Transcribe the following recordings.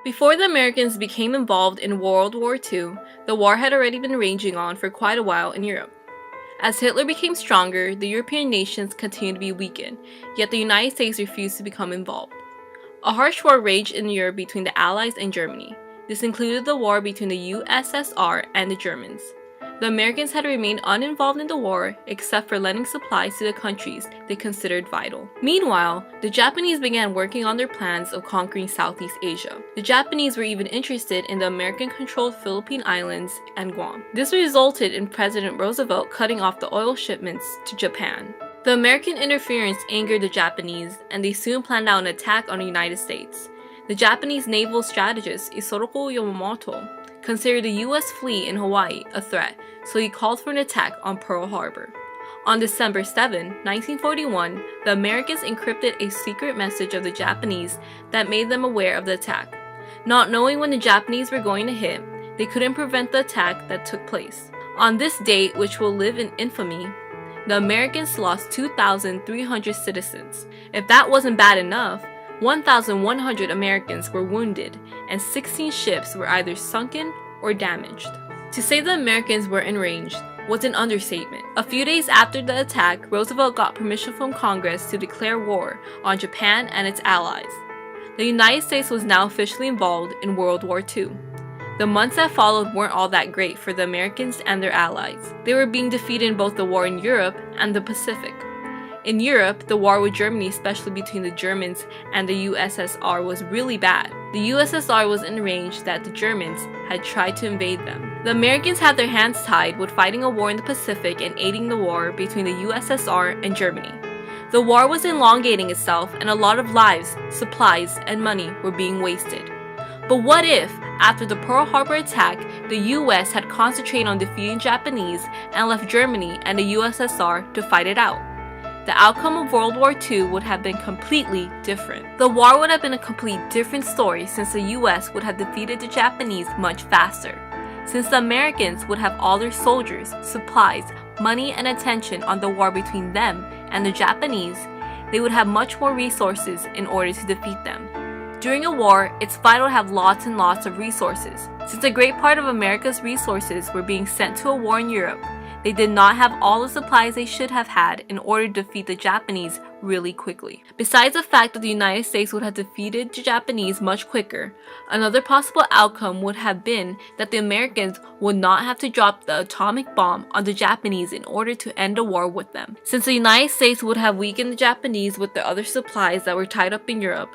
Before the Americans became involved in World War II, the war had already been raging on for quite a while in Europe. As Hitler became stronger, the European nations continued to be weakened, yet the United States refused to become involved. A harsh war raged in Europe between the Allies and Germany. This included the war between the USSR and the Germans. The Americans had remained uninvolved in the war, except for lending supplies to the countries they considered vital. Meanwhile, the Japanese began working on their plans of conquering Southeast Asia. The Japanese were even interested in the American-controlled Philippine Islands and Guam. This resulted in President Roosevelt cutting off the oil shipments to Japan. The American interference angered the Japanese, and they soon planned out an attack on the United States. The Japanese naval strategist Isoroku Yamamoto considered the U.S. fleet in Hawaii a threat, so he called for an attack on Pearl Harbor. On December 7, 1941, the Americans encrypted a secret message of the Japanese that made them aware of the attack. Not knowing when the Japanese were going to hit, they couldn't prevent the attack that took place. On this date, which will live in infamy, the Americans lost 2,300 citizens. If that wasn't bad enough, 1,100 Americans were wounded, and 16 ships were either sunken or damaged. To say the Americans were enraged was an understatement. A few days after the attack, Roosevelt got permission from Congress to declare war on Japan and its allies. The United States was now officially involved in World War II. The months that followed weren't all that great for the Americans and their allies. They were being defeated in both the war in Europe and the Pacific. In Europe, the war with Germany, especially between the Germans and the USSR, was really bad. The USSR was enraged that the Germans had tried to invade them. The Americans had their hands tied with fighting a war in the Pacific and aiding the war between the USSR and Germany. The war was elongating itself, and a lot of lives, supplies, and money were being wasted. But what if, after the Pearl Harbor attack, the US had concentrated on defeating Japanese and left Germany and the USSR to fight it out? The outcome of World War II would have been completely different. The war would have been a complete different story, since the US would have defeated the Japanese much faster. Since the Americans would have all their soldiers, supplies, money, and attention on the war between them and the Japanese, they would have much more resources in order to defeat them. During a war, it's vital to have lots and lots of resources. Since a great part of America's resources were being sent to a war in Europe, they did not have all the supplies they should have had in order to defeat the Japanese really quickly. Besides the fact that the United States would have defeated the Japanese much quicker, another possible outcome would have been that the Americans would not have to drop the atomic bomb on the Japanese in order to end a war with them. Since the United States would have weakened the Japanese with their other supplies that were tied up in Europe,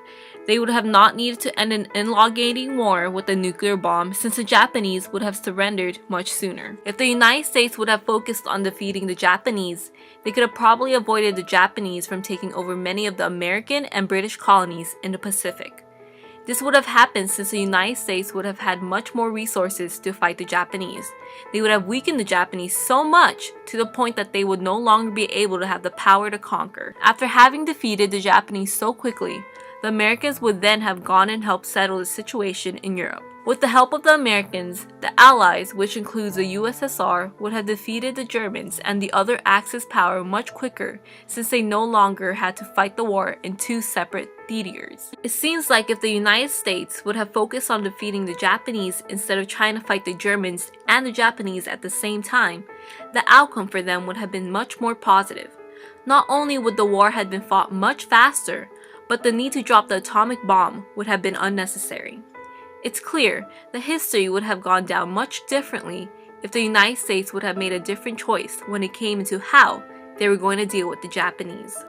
they would have not needed to end an elongating war with a nuclear bomb, since the Japanese would have surrendered much sooner. If the United States would have focused on defeating the Japanese, they could have probably avoided the Japanese from taking over many of the American and British colonies in the Pacific. This would have happened since the United States would have had much more resources to fight the Japanese. They would have weakened the Japanese so much to the point that they would no longer be able to have the power to conquer. After having defeated the Japanese so quickly, the Americans would then have gone and helped settle the situation in Europe. With the help of the Americans, the Allies, which includes the USSR, would have defeated the Germans and the other Axis power much quicker, since they no longer had to fight the war in two separate theaters. It seems like if the United States would have focused on defeating the Japanese instead of trying to fight the Germans and the Japanese at the same time, the outcome for them would have been much more positive. Not only would the war have been fought much faster, but the need to drop the atomic bomb would have been unnecessary. It's clear that history would have gone down much differently if the United States would have made a different choice when it came to how they were going to deal with the Japanese.